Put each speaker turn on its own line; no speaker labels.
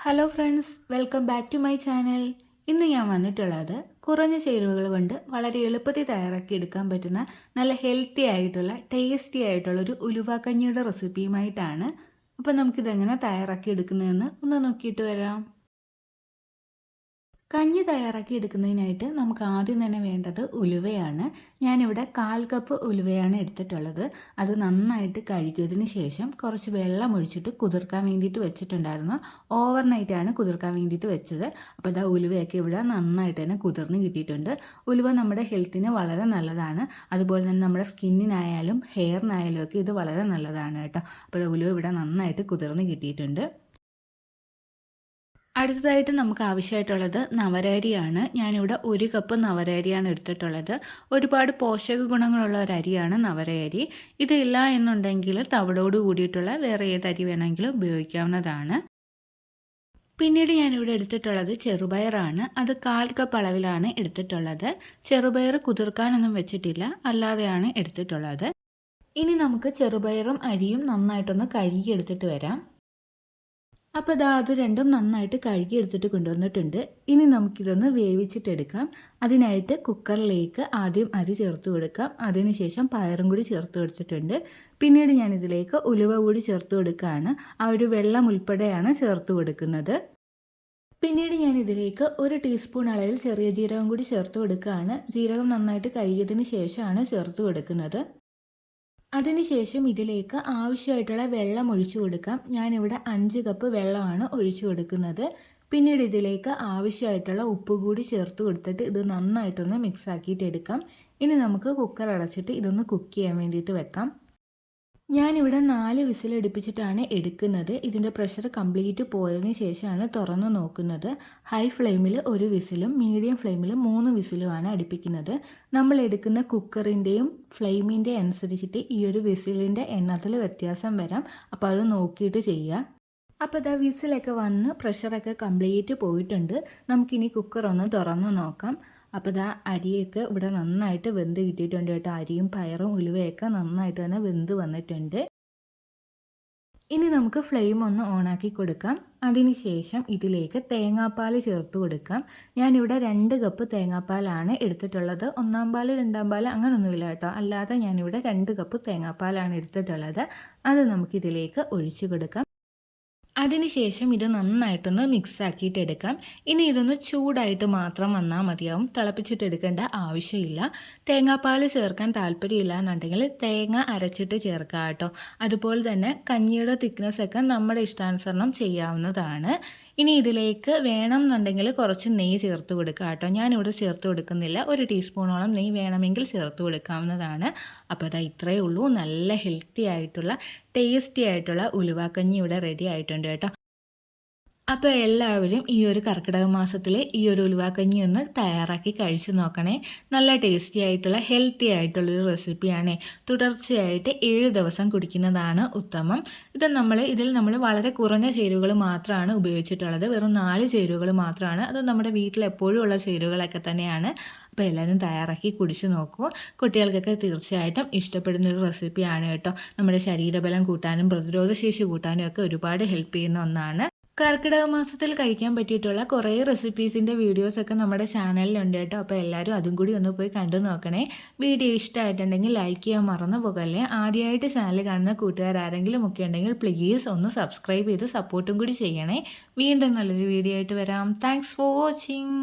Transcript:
Hello friends, welcome back to my channel. ഇന്ന് ഞാൻ വന്നിട്ടുള്ളത് കുറഞ്ഞ ചേരുവകൾ കൊണ്ട് വളരെ എളുപ്പത്തിൽ തയ്യാറാക്കി എടുക്കാൻ പറ്റുന്ന നല്ല ഹെൽത്തി ആയിട്ടുള്ള ടേസ്റ്റി ആയിട്ടുള്ള ഒരു ഉലുവ കഞ്ഞിയുടെ റെസിപ്പിയുമായിട്ടാണ്. അപ്പോൾ നമുക്കിതെങ്ങനെ തയ്യാറാക്കി എടുക്കുന്നതെന്ന് ഒന്ന് നോക്കിയിട്ട് വരാം. കഞ്ഞി തയ്യാറാക്കി എടുക്കുന്നതിനായിട്ട് നമുക്ക് ആദ്യം തന്നെ വേണ്ടത് ഉലുവയാണ്. ഞാനിവിടെ 1/4 കപ്പ് ഉലുവയാണ് എടുത്തിട്ടുള്ളത്. അത് നന്നായിട്ട് കഴുകിയതിന് ശേഷം കുറച്ച് വെള്ളം ഒഴിച്ചിട്ട് കുതിർക്കാൻ വേണ്ടിയിട്ട് വെച്ചിട്ടുണ്ടായിരുന്നു. ഓവർനൈറ്റാണ് കുതിർക്കാൻ വേണ്ടിയിട്ട് വെച്ചത്. അപ്പോൾ ഇതാ ഉലുവയൊക്കെ ഇവിടെ നന്നായിട്ട് തന്നെ കുതിർന്ന് കിട്ടിയിട്ടുണ്ട്. ഉലുവ നമ്മുടെ ഹെൽത്തിന് വളരെ നല്ലതാണ്. അതുപോലെ തന്നെ നമ്മുടെ സ്കിന്നിനായാലും ഹെയറിനായാലും ഒക്കെ ഇത് വളരെ നല്ലതാണ് കേട്ടോ. അപ്പോൾ ഉലുവ ഇവിടെ നന്നായിട്ട് കുതിർന്ന് കിട്ടിയിട്ടുണ്ട്. അടുത്തതായിട്ട് നമുക്ക് ആവശ്യമായിട്ടുള്ളത് നവരരിയാണ്. ഞാനിവിടെ 1 കപ്പ് നവരരിയാണ് എടുത്തിട്ടുള്ളത്. ഒരുപാട് പോഷക ഗുണങ്ങളുള്ള ഒരു അരിയാണ് നവരയരി. ഇതില്ല എന്നുണ്ടെങ്കിൽ തവിടോട് കൂടിയിട്ടുള്ള വേറെ ഏത് അരി വേണമെങ്കിലും ഉപയോഗിക്കാവുന്നതാണ്. പിന്നീട് ഞാനിവിടെ എടുത്തിട്ടുള്ളത് ചെറുപയറാണ്. അത് 1/4 കപ്പ് അളവിലാണ് എടുത്തിട്ടുള്ളത്. ചെറുപയർ കുതിർക്കാനൊന്നും വെച്ചിട്ടില്ല, അല്ലാതെയാണ് എടുത്തിട്ടുള്ളത്. ഇനി നമുക്ക് ചെറുപയറും അരിയും നന്നായിട്ടൊന്ന് കഴുകിയെടുത്തിട്ട് വരാം. അപ്പോൾ അത് രണ്ടും നന്നായിട്ട് കഴുകി എടുത്തിട്ട് കൊണ്ടുവന്നിട്ടുണ്ട്. ഇനി നമുക്കിതൊന്ന് വേവിച്ചിട്ടെടുക്കാം. അതിനായിട്ട് കുക്കറിലേക്ക് ആദ്യം അരി ചേർത്ത് കൊടുക്കാം. അതിനുശേഷം പയറും കൂടി ചേർത്ത് കൊടുത്തിട്ടുണ്ട്. പിന്നീട് ഞാനിതിലേക്ക് ഉലുവ കൂടി ചേർത്ത് കൊടുക്കുകയാണ്. ആ ഒരു വെള്ളം ഉൾപ്പെടെയാണ് ചേർത്ത് കൊടുക്കുന്നത്. പിന്നീട് ഞാനിതിലേക്ക് 1 ടീസ്പൂൺ അളവിൽ ചെറിയ ജീരകം കൂടി ചേർത്ത് കൊടുക്കുകയാണ്. ജീരകം നന്നായിട്ട് കഴുകിയതിന് ശേഷമാണ് ചേർത്ത് കൊടുക്കുന്നത്. അതിനുശേഷം ഇതിലേക്ക് ആവശ്യമായിട്ടുള്ള വെള്ളം ഒഴിച്ചു കൊടുക്കാം. ഞാനിവിടെ 5 കപ്പ് വെള്ളമാണ് ഒഴിച്ചു കൊടുക്കുന്നത്. പിന്നീട് ഇതിലേക്ക് ആവശ്യമായിട്ടുള്ള ഉപ്പ് കൂടി ചേർത്ത് കൊടുത്തിട്ട് ഇത് നന്നായിട്ടൊന്ന് മിക്സ് ആക്കിയിട്ട് എടുക്കാം. ഇനി നമുക്ക് കുക്കർ അടച്ചിട്ട് ഇതൊന്ന് കുക്ക് ചെയ്യാൻ വേണ്ടിയിട്ട് വെക്കാം. ഞാനിവിടെ 4 വിസിലടുപ്പിച്ചിട്ടാണ് എടുക്കുന്നത്. ഇതിൻ്റെ പ്രഷർ കംപ്ലീറ്റ് പോയതിന് ശേഷമാണ് തുറന്ന് നോക്കുന്നത്. ഹൈ ഫ്ലെയിമിൽ 1 വിസിലും മീഡിയം ഫ്ലെയിമിൽ 3 വിസിലുമാണ് അടുപ്പിക്കുന്നത്. നമ്മൾ എടുക്കുന്ന കുക്കറിൻ്റെയും ഫ്ലെയിമിൻ്റെ അനുസരിച്ചിട്ട് ഈ ഒരു വിസിലിൻ്റെ എണ്ണത്തിൽ വ്യത്യാസം വരാം. അപ്പോൾ അത് നോക്കിയിട്ട് ചെയ്യുക. അപ്പോൾ വിസിലൊക്കെ വന്ന് പ്രഷറൊക്കെ കംപ്ലീറ്റ് പോയിട്ടുണ്ട്. നമുക്കിനി കുക്കർ ഒന്ന് തുറന്ന് നോക്കാം. അപ്പോൾ അരിയൊക്കെ ഇവിടെ നന്നായിട്ട് വെന്ത് കിട്ടിയിട്ടുണ്ട് കേട്ടോ. അരിയും പയറും ഉലുവയൊക്കെ നന്നായിട്ട് തന്നെ വെന്ത് വന്നിട്ടുണ്ട്. ഇനി നമുക്ക് ഫ്ലെയിം ഒന്ന് ഓണാക്കി കൊടുക്കാം. അതിനുശേഷം ഇതിലേക്ക് തേങ്ങാപ്പാൽ ചേർത്ത് കൊടുക്കാം. ഞാനിവിടെ 2 കപ്പ് തേങ്ങാപ്പാലാണ് എടുത്തിട്ടുള്ളത്. 1-ാം പാൽ 2-ാം പാൽ അങ്ങനെയൊന്നുമില്ല കേട്ടോ. അല്ലാതെ ഞാനിവിടെ 2 കപ്പ് തേങ്ങാപ്പാലാണ് എടുത്തിട്ടുള്ളത്. അത് നമുക്കിതിലേക്ക് ഒഴിച്ചു കൊടുക്കാം. അതിനുശേഷം ഇത് നന്നായിട്ടൊന്ന് മിക്സ് ആക്കിയിട്ട് എടുക്കാം. ഇനി ഇതൊന്ന് ചൂടായിട്ട് മാത്രം വന്നാൽ മതിയാവും. തിളപ്പിച്ചിട്ട് എടുക്കേണ്ട ആവശ്യമില്ല. തേങ്ങാപ്പാൽ ചേർക്കാൻ താല്പര്യമില്ല എന്നുണ്ടെങ്കിൽ തേങ്ങ അരച്ചിട്ട് ചേർക്കാം കേട്ടോ. അതുപോലെ തന്നെ കഞ്ഞിയുടെ തിക്നെസ്സൊക്കെ നമ്മുടെ ഇഷ്ടാനുസരണം ചെയ്യാവുന്നതാണ്. ഇനി ഇതിലേക്ക് വേണം എന്നുണ്ടെങ്കിൽ കുറച്ച് നെയ്യ് ചേർത്ത് കൊടുക്കുക കേട്ടോ. ഞാനിവിടെ ചേർത്ത് കൊടുക്കുന്നില്ല. 1 ടീസ്പൂണോളം നെയ്യ് വേണമെങ്കിൽ ചേർത്ത് കൊടുക്കാവുന്നതാണ്. അപ്പോൾ ഇത്രയേ ഉള്ളൂ. നല്ല ഹെൽത്തി ആയിട്ടുള്ള ടേസ്റ്റി ആയിട്ടുള്ള ഉലുവാക്കഞ്ഞി ഇവിടെ റെഡി ആയിട്ടുണ്ട് കേട്ടോ. അപ്പോൾ എല്ലാവരും ഈ ഒരു കർക്കിടക മാസത്തിൽ ഈ ഒരു ഉലുവാക്കഞ്ഞി ഒന്ന് തയ്യാറാക്കി കഴിച്ചു നോക്കണേ. നല്ല ടേസ്റ്റി ആയിട്ടുള്ള ഹെൽത്തി ആയിട്ടുള്ളൊരു റെസിപ്പിയാണ്. തുടർച്ചയായിട്ട് 7 ദിവസം കുടിക്കുന്നതാണ് ഉത്തമം. ഇതിൽ നമ്മൾ വളരെ കുറഞ്ഞ ചേരുവകൾ മാത്രമാണ് ഉപയോഗിച്ചിട്ടുള്ളത്. വെറും 4 ചേരുവകൾ മാത്രമാണ്. അത് നമ്മുടെ വീട്ടിൽ എപ്പോഴും ഉള്ള ചേരുവകളൊക്കെ തന്നെയാണ്. അപ്പോൾ എല്ലാവരും തയ്യാറാക്കി കുടിച്ച് നോക്കൂ. കുട്ടികൾക്കൊക്കെ തീർച്ചയായിട്ടും ഇഷ്ടപ്പെടുന്നൊരു റെസിപ്പിയാണ് കേട്ടോ. നമ്മുടെ ശരീരബലം കൂട്ടാനും പ്രതിരോധശേഷി കൂട്ടാനും ഒക്കെ ഒരുപാട് ഹെൽപ്പ് ചെയ്യുന്ന ഒന്നാണ്. കർക്കിടക മാസത്തിൽ കഴിക്കാൻ പറ്റിയിട്ടുള്ള കുറേ റെസിപ്പീസിൻ്റെ വീഡിയോസൊക്കെ നമ്മുടെ ചാനലിലുണ്ട് കേട്ടോ. അപ്പോൾ എല്ലാവരും അതും കൂടി ഒന്ന് പോയി കണ്ടു നോക്കണേ. വീഡിയോ ഇഷ്ടമായിട്ടുണ്ടെങ്കിൽ ലൈക്ക് ചെയ്യാൻ മറന്നു പോകല്ലേ. ആദ്യമായിട്ട് ചാനൽ കാണുന്ന കൂട്ടുകാരാരെങ്കിലും ഒക്കെ ഉണ്ടെങ്കിൽ പ്ലീസ് ഒന്ന് സബ്സ്ക്രൈബ് ചെയ്ത് സപ്പോർട്ടും കൂടി ചെയ്യണേ. വീണ്ടും നല്ലൊരു വീഡിയോ ആയിട്ട് വരാം. Thanks for watching.